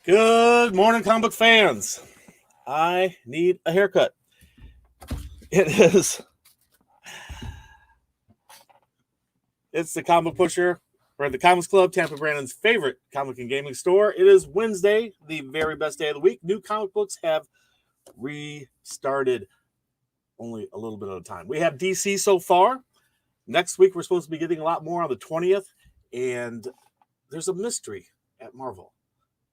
Good morning, comic book fans. I need a haircut. It is. It's the Comic Pusher. We're at the Comics Club, Tampa Brandon's favorite comic and gaming store. It is Wednesday, the very best day of the week. New comic books have restarted only a little bit at a time. We have DC so far. Next week, we're supposed to be getting a lot more on the 20th. And there's a mystery at Marvel.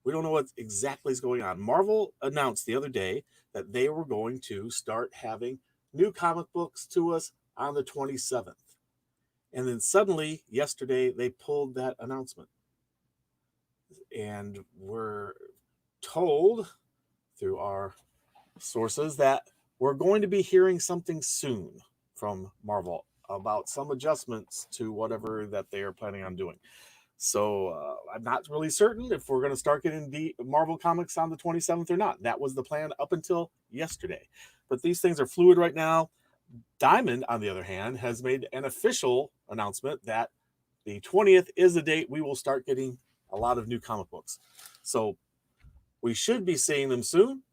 We don't know what exactly is going on. Marvel announced the other day that they were going to start having new comic books to us on the 27th. And then suddenly, yesterday, they pulled that announcement. And we're told through our sources that we're going to be hearing something soon from Marvel about some adjustments to whatever that they are planning on doing. So I'm not really certain if we're going to start getting Marvel comics on the 27th or not. That was the plan up until yesterday. But these things are fluid right now. Diamond, on the other hand, has made an official announcement that the 20th is the date we will start getting a lot of new comic books. So we should be seeing them soon.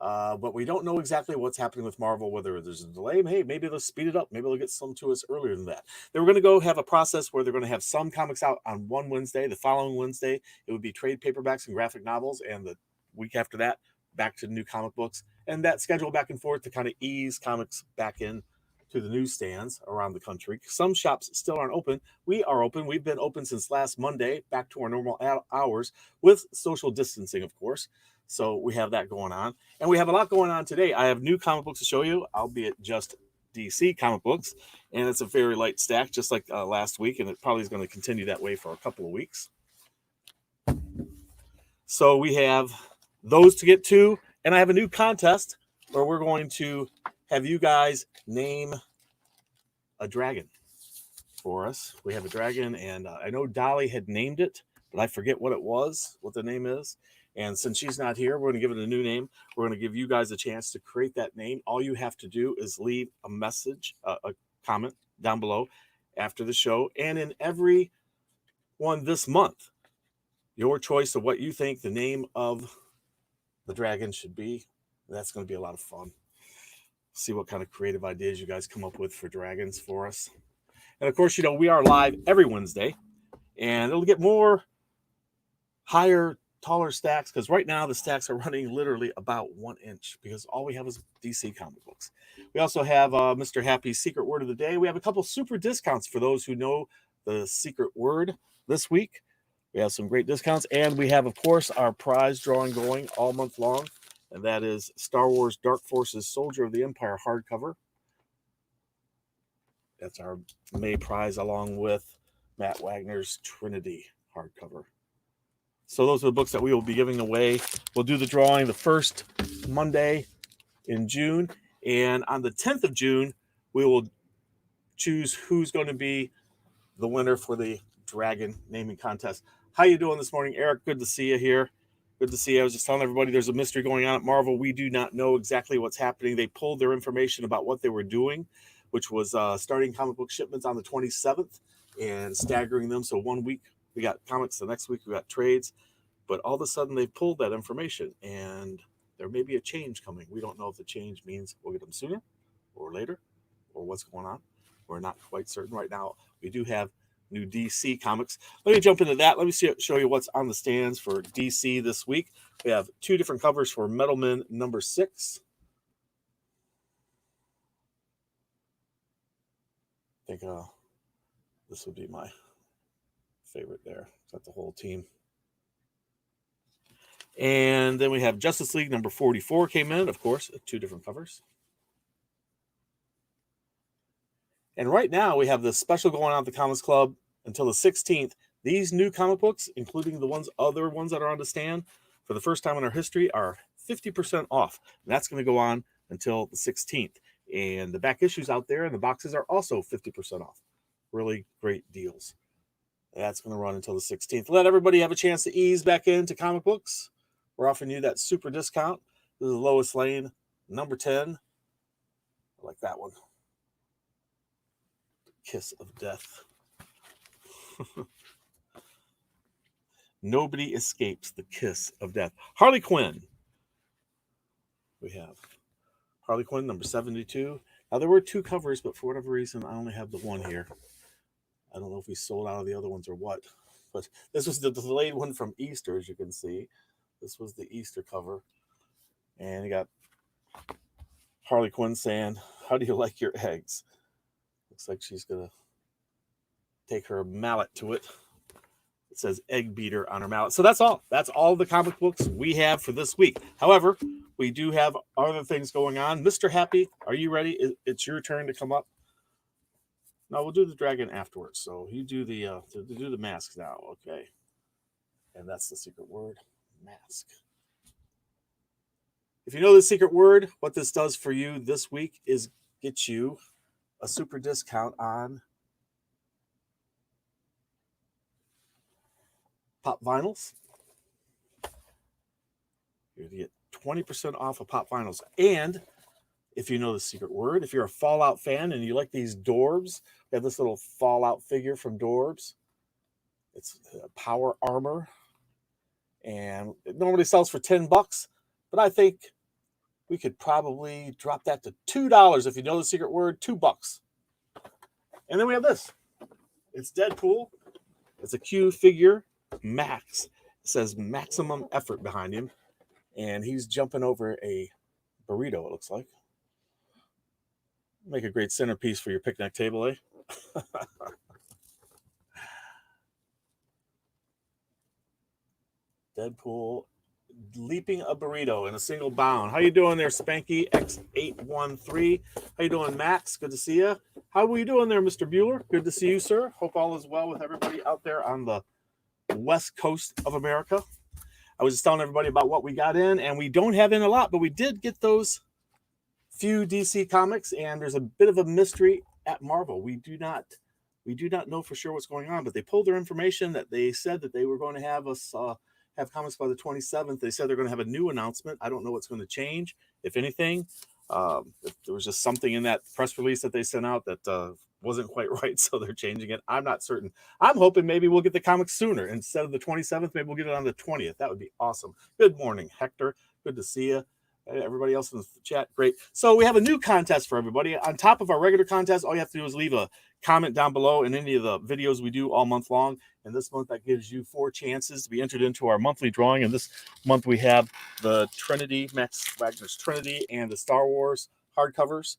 But we don't know exactly what's happening with Marvel, whether there's a delay. Hey, maybe they'll speed it up. Maybe they'll get some to us earlier than that. They were going to go have a process where they're going to have some comics out on one Wednesday. The following Wednesday, it would be trade paperbacks and graphic novels. And the week after that, back to new comic books. And that schedule back and forth to kind of ease comics back in to the newsstands around the country. Some shops still aren't open. We are open. We've been open since last Monday, back to our normal hours with social distancing, of course. So we have that going on. And we have a lot going on today. I have new comic books to show you, albeit just DC comic books. And it's a very light stack, just like last week. And it probably is going to continue that way for a couple of weeks. So we have those to get to. And I have a new contest where we're going to have you guys name a dragon for us. We have a dragon. And I know Dolly had named it, but I forget what the name is. And since she's not here, we're going to give it a new name. We're going to give you guys a chance to create that name. All you have to do is leave a message, a comment down below after the show. And in every one this month, your choice of what you think the name of the dragon should be. That's going to be a lot of fun. See what kind of creative ideas you guys come up with for dragons for us. And of course, we are live every Wednesday. And it'll get more higher, taller stacks, because right now the stacks are running literally about 1 inch because all we have is DC comic books. We also have Mr. Happy's secret word of the day. We have a couple super discounts for those who know the secret word this week. We have some great discounts, and we have, of course, our prize drawing going all month long, and that is Star Wars Dark Forces Soldier of the Empire hardcover. That's our May prize, along with Matt Wagner's Trinity hardcover. So those are the books that we will be giving away. We'll do the drawing the first Monday in June. And on the 10th of June, we will choose who's going to be the winner for the dragon naming contest. How you doing this morning, Eric? Good to see you here. Good to see you. I was just telling everybody there's a mystery going on at Marvel. We do not know exactly what's happening. They pulled their information about what they were doing, which was starting comic book shipments on the 27th and staggering them. So 1 week we got comics, the next week we got trades, but all of a sudden they pulled that information and there may be a change coming. We don't know if the change means we'll get them sooner or later or what's going on. We're not quite certain right now. We do have new DC comics. Let me jump into that. Let me show you what's on the stands for DC this week. We have 2 different covers for Metal Men number 6. I think this would be my favorite there. Got the whole team. And then we have Justice League number 44 came in, of course, 2 different covers. And right now we have this special going on at the Comics Club until the 16th. These new comic books, including the other ones that are on the stand, for the first time in our history, are 50% off. And that's going to go on until the 16th. And the back issues out there and the boxes are also 50% off. Really great deals. That's going to run until the 16th. Let everybody have a chance to ease back into comic books. We're offering you that super discount. This is Lois Lane, number 10. I like that one. Kiss of Death. Nobody escapes the kiss of death. Harley Quinn. We have Harley Quinn, number 72. Now, there were 2 covers, but for whatever reason, I only have the one here. I don't know if we sold out of the other ones or what. But this was the delayed one from Easter, as you can see. This was the Easter cover. And you got Harley Quinn saying, "How do you like your eggs?" Looks like she's going to take her mallet to it. It says egg beater on her mallet. So that's all. That's all the comic books we have for this week. However, we do have other things going on. Mr. Happy, are you ready? It's your turn to come up. No, we'll do the dragon afterwards. So you do the mask now, okay? And that's the secret word, mask. If you know the secret word, what this does for you this week is get you a super discount on Pop Vinyls. You're going to get 20% off of Pop Vinyls. And if you know the secret word, if you're a Fallout fan and you like these Dorbs, we have this little Fallout figure from Dorbs. It's power armor. And it normally sells for $10, but I think we could probably drop that to $2 if you know the secret word, $2. And then we have this. It's Deadpool. It's a Q figure, Max. It says maximum effort behind him. And he's jumping over a burrito, it looks like. Make a great centerpiece for your picnic table, eh? Deadpool leaping a burrito in a single bound. How you doing there, Spanky X813? How you doing, Max? Good to see you. How are you doing there, Mr. Bueller? Good to see you, sir. Hope all is well with everybody out there on the west coast of America. I was just telling everybody about what we got in, and we don't have in a lot, but we did get those few DC comics, and there's a bit of a mystery at Marvel. We do not know for sure what's going on, but they pulled their information that they said that they were going to have us have comics by the 27th. They said they're going to have a new announcement. I don't know what's going to change, if anything. If there was just something in that press release that they sent out that wasn't quite right, so they're changing it. I'm not certain. I'm hoping maybe we'll get the comics sooner. Instead of the 27th, maybe we'll get it on the 20th. That would be awesome. Good morning, Hector. Good to see you. Everybody else in the chat, great. So we have a new contest for everybody. On top of our regular contest, all you have to do is leave a comment down below in any of the videos we do all month long. And this month, that gives you 4 chances to be entered into our monthly drawing. And this month, we have the Trinity, Max Wagner's Trinity, and the Star Wars hardcovers.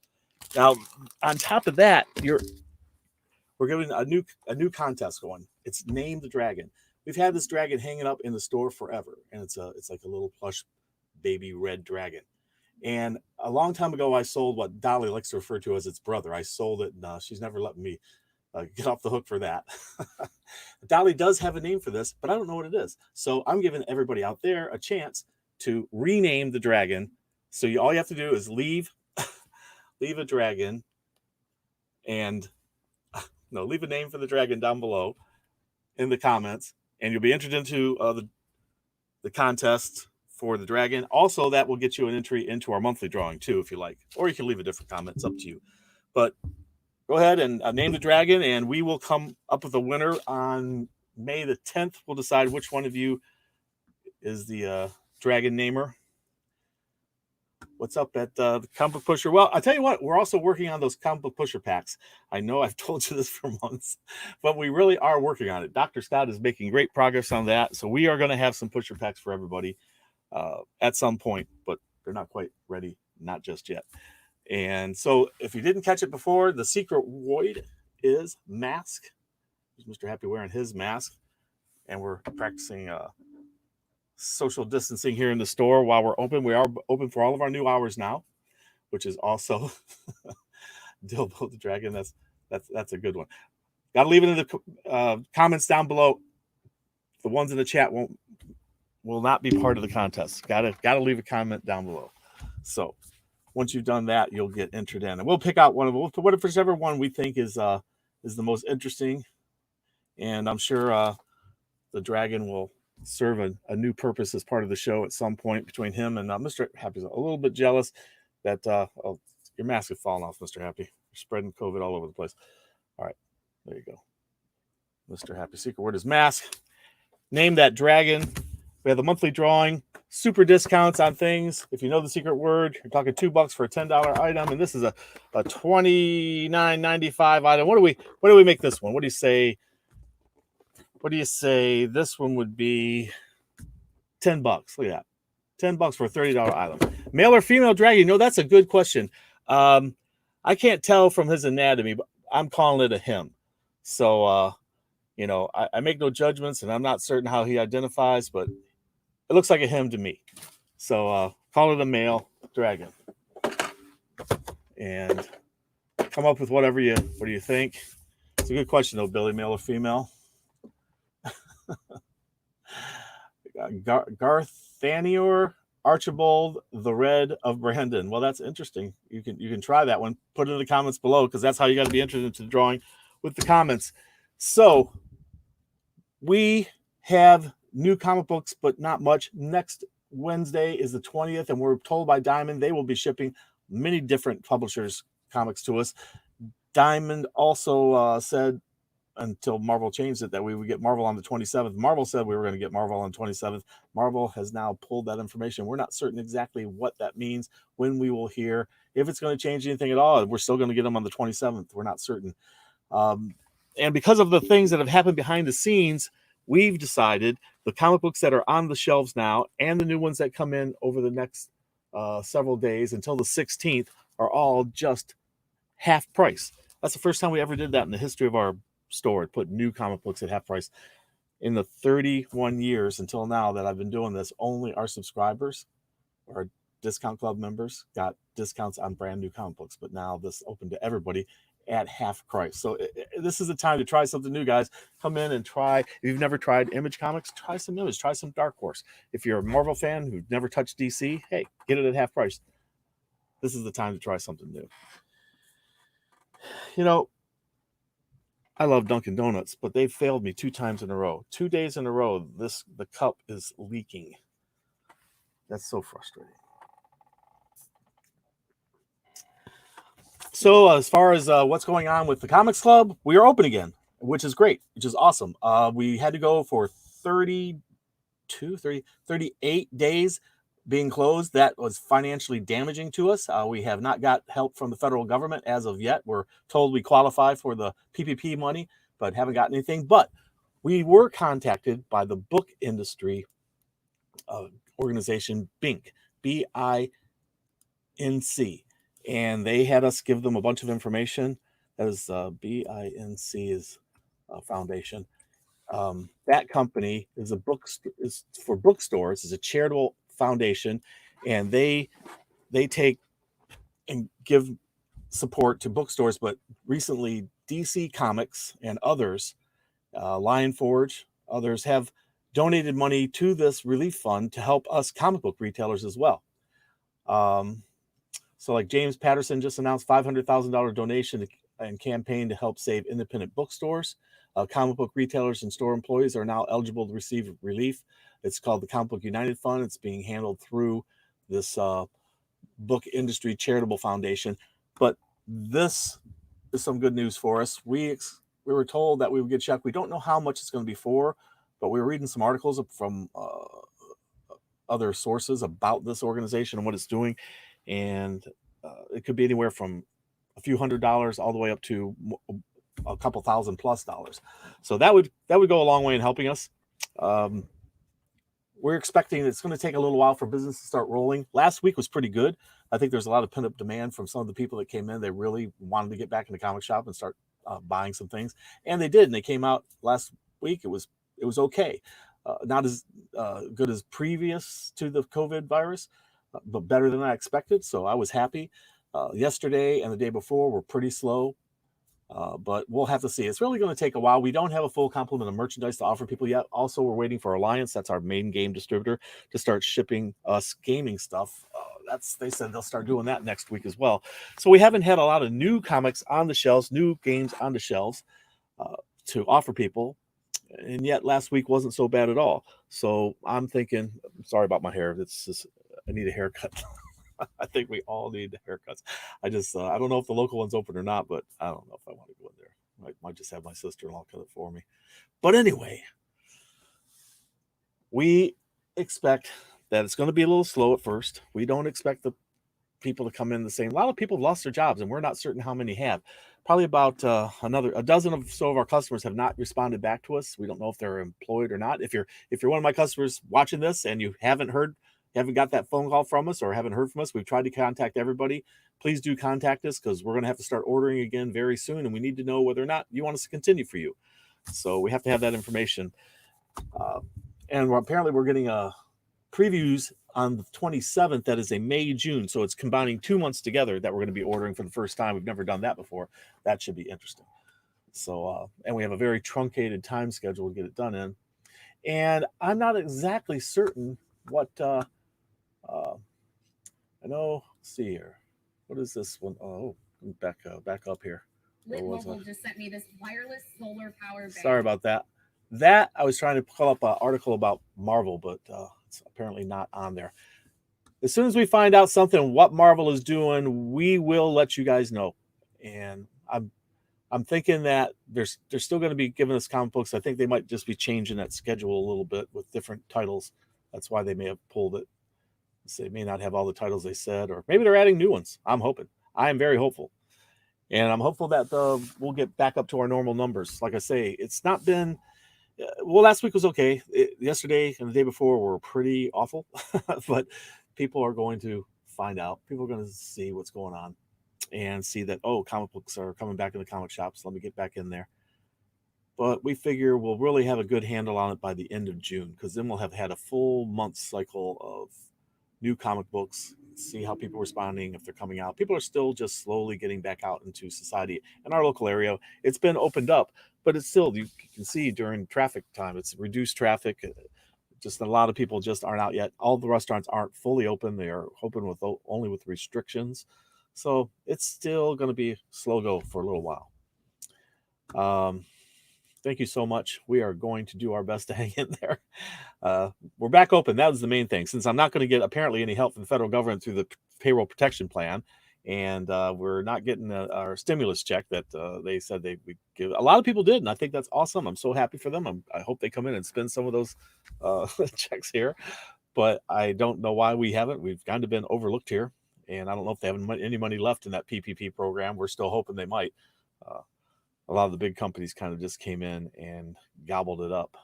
Now, on top of that, we're giving a new contest going. It's Name the Dragon. We've had this dragon hanging up in the store forever, and it's like a little plush baby red dragon. And a long time ago, I sold what Dolly likes to refer to as its brother. I sold it, and she's never let me get off the hook for that. Dolly does have a name for this, but I don't know what it is. So I'm giving everybody out there a chance to rename the dragon. So all you have to do is leave a dragon and leave a name for the dragon down below in the comments, and you'll be entered into the contest for the dragon. Also, that will get you an entry into our monthly drawing too, if you like, or you can leave a different comment. It's up to you. But go ahead and name the dragon, and we will come up with a winner on May the 10th. We'll decide which one of you is the dragon namer. What's up at the Comic Book Pusher? Well, I'll tell you what, we're also working on those Comic Book Pusher packs. I know I've told you this for months, but we really are working on it. Dr. Scott is making great progress on that. So we are going to have some pusher packs for everybody at some point, but they're not quite ready, not just yet. And so if you didn't catch it before, the secret word is mask. There's Mr. Happy wearing his mask, and we're practicing social distancing here in the store while we're open. We are open for all of our new hours now, which is also Dilbo the Dragon. That's a good one. Got to leave it in the comments down below. The ones in the chat will not be part of the contest. Got to leave a comment down below. So once you've done that, you'll get entered in, and we'll pick out one of them. Whichever one we think is the most interesting, and I'm sure the dragon will serve a new purpose as part of the show at some point between him and Mr. Happy's a little bit jealous that your mask has fallen off, Mr. Happy. You're spreading COVID all over the place. All right, there you go. Mr. Happy secret word is mask. name that dragon. We have the monthly drawing, super discounts on things. If you know the secret word, you're talking $2 for a $10 item, and this is a $29.95 item. What do we make this one? What do you say? What do you say? This one would be $10. Look at that. $10 for a $30 item. Male or female dragon? That's a good question. I can't tell from his anatomy, but I'm calling it a him. So, I make no judgments, and I'm not certain how he identifies, but it looks like a him to me. So, call it a male dragon. And come up with what do you think? It's a good question, though, Billy, male or female? Garthanior Archibald the Red of Brandon. Well, that's interesting. You can try that one. Put it in the comments below, because that's how you got to be entered into the drawing, with the comments. So we have new comic books, but not much. Next Wednesday is the 20th, and we're told by Diamond they will be shipping many different publishers' comics to us. Diamond also said, until Marvel changed it, that we would get Marvel on the 27th. Marvel said we were going to get Marvel on the 27th. Marvel has now pulled that information. We're not certain exactly what that means, when we will hear, if it's going to change anything at all. We're still going to get them on the 27th. We're not certain. And because of the things that have happened behind the scenes, we've decided the comic books that are on the shelves now and the new ones that come in over the next several days until the 16th are all just half price. That's the first time we ever did that in the history of our store. It put new comic books at half price. In the 31 years until now that I've been doing this, only our subscribers, our discount club members, got discounts on brand new comic books. But now this open to everybody at half price. So this is the time to try something new, guys. Come in and try. If you've never tried Image Comics, try some Image, try some Dark Horse. If you're a Marvel fan who's never touched DC, hey, get it at half price. This is the time to try something new. I love Dunkin' Donuts, but they've failed me 2 times in a row. 2 days in a row, the cup is leaking. That's so frustrating. So as far as what's going on with the Comics Club, we are open again, which is great, which is awesome. We had to go for 38 days being closed. That was financially damaging to us. We have not got help from the federal government as of yet. We're told we qualify for the PPP money, but haven't gotten anything. But we were contacted by the book industry organization, BINC, BINC, and they had us give them a bunch of information. That is BINC is a foundation. That company is is for bookstores. Is a charitable foundation, and they take and give support to bookstores. But recently, DC Comics and others, Lion Forge, others have donated money to this relief fund to help us comic book retailers as well. So like James Patterson just announced $500,000 donation and campaign to help save independent bookstores. Comic book retailers and store employees are now eligible to receive relief. It's called the Comic Book United Fund. It's being handled through this book industry charitable foundation. But this is some good news for us. We were told that we would get checked. We don't know how much it's going to be for, but we were reading some articles from other sources about this organization and what it's doing. And it could be anywhere from a few $100s all the way up to a couple $1,000+ So that would go a long way in helping us. We're expecting it's going to take a little while for business to start rolling. Last week was pretty good. I think there's a lot of pent-up demand from some of the people that came in. They really wanted to get back in the comic shop and start buying some things, and they did. And they came out last week. It was okay, not as good as previous to the COVID virus, but better than I expected. So I was happy. Yesterday and the day before were pretty slow. But we'll have to see. It's really going to take a while. We don't have a full complement of merchandise to offer people yet. Also, we're waiting for Alliance. That's our main game distributor to start shipping us gaming stuff. They said they'll start doing that next week as well. So we haven't had a lot of new comics on the shelves, new games on the shelves to offer people. And yet last week wasn't so bad at all. So I'm thinking, sorry about my hair. It's just, I need a haircut. I think we all need haircuts. I don't know if the local one's open or not, but I don't know if I want to go in there. I might just have my sister-in-law cut it for me. But anyway, We expect that it's going to be a little slow at first. We don't expect the people to come in the same. A lot of people have lost their jobs, and we're not certain how many have. Probably about a dozen of so of our customers have not responded back to us. We don't know if they're employed or not. If you're one of my customers watching this and you haven't got that phone call from us or haven't heard from us, we've tried to contact everybody. Please do contact us, because we're going to have to start ordering again very soon, and we need to know whether or not you want us to continue for you. So we have to have that information. And apparently we're getting previews on the 27th. That is a May-June. So it's combining 2 months together that we're going to be ordering for the first time. We've never done that before. That should be interesting. So, and we have a very truncated time schedule to get it done in. And I'm not exactly certain what, I know, let's see here. What is this one? Oh, back up here. Lit Mobile just sent me this wireless solar power bank. Sorry about that. That I was trying to pull up an article about Marvel, but it's apparently not on there. As soon as we find out something what Marvel is doing, we will let you guys know. And I'm thinking that they're still going to be giving us comic books. I think they might just be changing that schedule a little bit with different titles. That's why they may have pulled it. So they may not have all the titles they said, or maybe they're adding new ones. I'm hoping. I am very hopeful. And I'm hopeful that we'll get back up to our normal numbers. Like I say, it's not been... Well, last week was okay. Yesterday and the day before were pretty awful, but people are going to find out. People are going to see what's going on and see that, oh, comic books are coming back in the comic shops. Let me get back in there. But we figure we'll really have a good handle on it by the end of June, because then we'll have had a full month cycle of new comic books, see how people are responding, if they're coming out. People are still just slowly getting back out into society. In our local area, it's been opened up, but it's still, you can see during traffic time, it's reduced traffic. Just a lot of people just aren't out yet. All the restaurants aren't fully open. They are open with only with restrictions. So it's still going to be slow go for a little while. Thank you so much. We are going to do our best to hang in there. We're back open. That was the main thing. Since I'm not going to get apparently any help from the federal government through the payroll protection plan, and we're not getting our stimulus check that they said they would give. A lot of people did, and I think that's awesome. I'm so happy for them. I hope they come in and spend some of those checks here. But I don't know why we haven't. We've kind of been overlooked here, and I don't know if they have any money left in that PPP program. We're still hoping they might. A lot of the big companies kind of just came in and gobbled it up.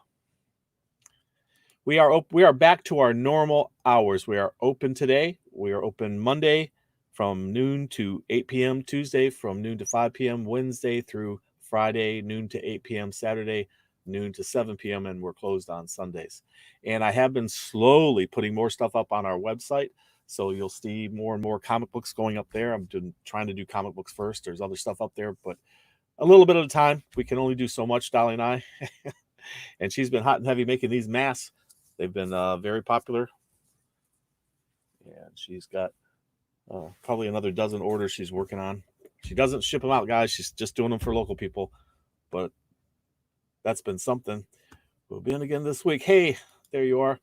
We are back to our normal hours. We are open today. We are open Monday from noon to 8 p.m., Tuesday from noon to 5 p.m., Wednesday through Friday, noon to 8 p.m., Saturday, noon to 7 p.m., and we're closed on Sundays. And I have been slowly putting more stuff up on our website, so you'll see more and more comic books going up there. I'm trying to do comic books first. There's other stuff up there, but a little bit at a time. We can only do so much, Dolly and I. And she's been hot and heavy making these masks. They've been very popular. And she's got probably another dozen orders she's working on. She doesn't ship them out, guys. She's just doing them for local people. But that's been something. We'll be in again this week. Hey, there you are.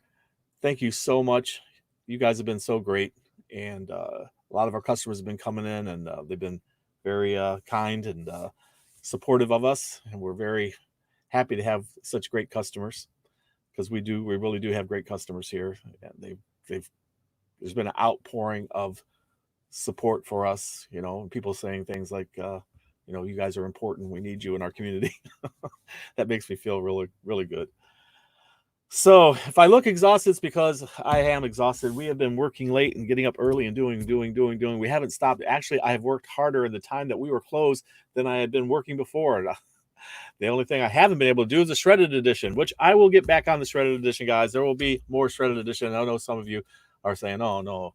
Thank you so much. You guys have been so great. And a lot of our customers have been coming in, and they've been very kind and supportive of us, and we're very happy to have such great customers, because we really do have great customers here, and there's been an outpouring of support for us, and people saying things like you guys are important, we need you in our community. That makes me feel really, really good. So if I look exhausted, it's because I am exhausted. We have been working late and getting up early and doing. We haven't stopped. Actually, I have worked harder in the time that we were closed than I had been working before. The only thing I haven't been able to do is a shredded edition, which I will get back on the shredded edition, guys. There will be more shredded edition. I know some of you are saying, oh, no,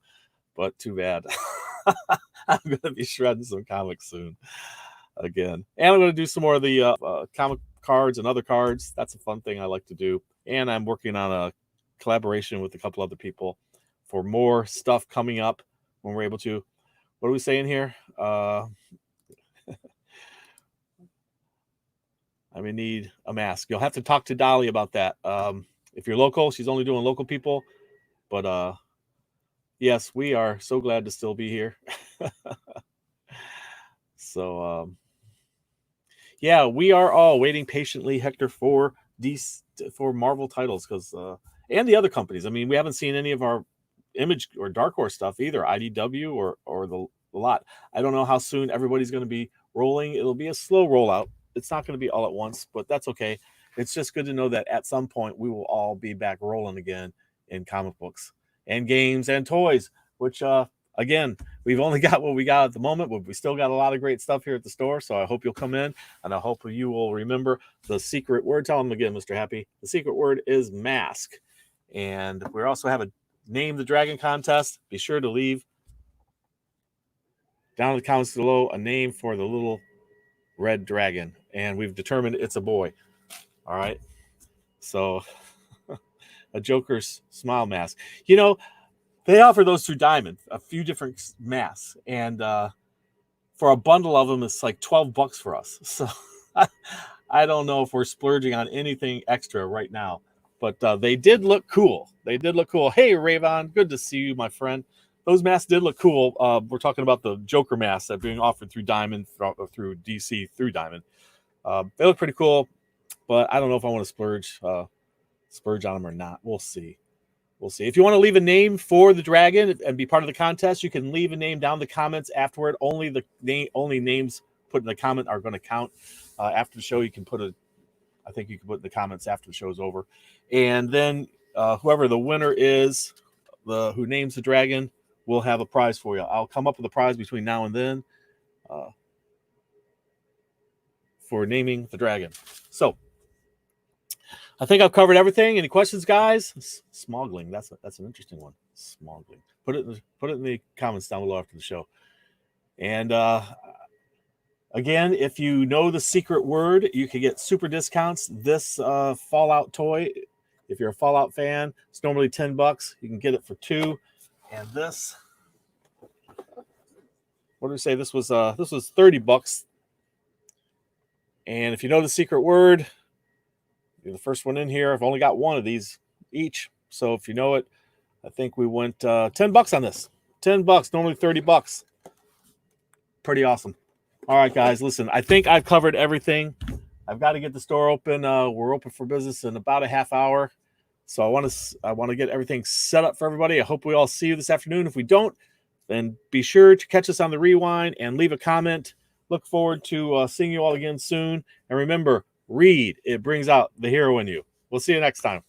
but too bad. I'm going to be shredding some comics soon again. And I'm going to do some more of the comic cards and other cards. That's a fun thing I like to do. And I'm working on a collaboration with a couple other people for more stuff coming up when we're able to. What are we saying here? I may need a mask. You'll have to talk to Dolly about that. If you're local, she's only doing local people. But yes, we are so glad to still be here. So yeah, we are all waiting patiently, Hector, for Marvel titles, because and the other companies. I mean, we haven't seen any of our Image or Dark Horse stuff either, IDW or the lot. I don't know how soon everybody's going to be rolling. It'll be a slow rollout. It's not going to be all at once, but that's okay. It's just good to know that at some point we will all be back rolling again in comic books and games and toys, which again, we've only got what we got at the moment, but we still got a lot of great stuff here at the store. So I hope you'll come in, and I hope you will remember the secret word. Tell them again, Mr. Happy. The secret word is mask. And we also have a Name the Dragon contest. Be sure to leave down in the comments below a name for the little red dragon. And we've determined it's a boy. All right. So a Joker's smile mask. You know, they offer those through Diamond, a few different masks. And for a bundle of them, it's like $12 for us. So I don't know if we're splurging on anything extra right now. But they did look cool. They did look cool. Hey, Rayvon, good to see you, my friend. Those masks did look cool. We're talking about the Joker masks that are being offered through Diamond, through DC, through Diamond. They look pretty cool, but I don't know if I want to splurge on them or not. We'll see. We'll see. If you want to leave a name for the dragon and be part of the contest, you can leave a name down in the comments afterward. Only names put in the comment are going to count. After the show, you can I think you can put in the comments after the show is over. And then whoever the winner is, who names the dragon, will have a prize for you. I'll come up with a prize between now and then for naming the dragon. So I think I've covered everything. Any questions, guys? Smoggling. That's an interesting one. Smoggling. Put it in the comments down below after the show. And again, if you know the secret word, you can get super discounts. This Fallout toy, if you're a Fallout fan, it's normally $10. You can get it for $2. And this, what did we say? This was $30. And if you know the secret word, you're the first one in here. I've only got one of these each. So if you know it, I think we went $10 on this. $10, normally $30. Pretty awesome. All right, guys, listen, I think I've covered everything. I've got to get the store open. We're open for business in about a half hour. So I want to get everything set up for everybody. I hope we all see you this afternoon. If we don't, then be sure to catch us on the rewind and leave a comment. Look forward to seeing you all again soon. And remember, read. It brings out the hero in you. We'll see you next time.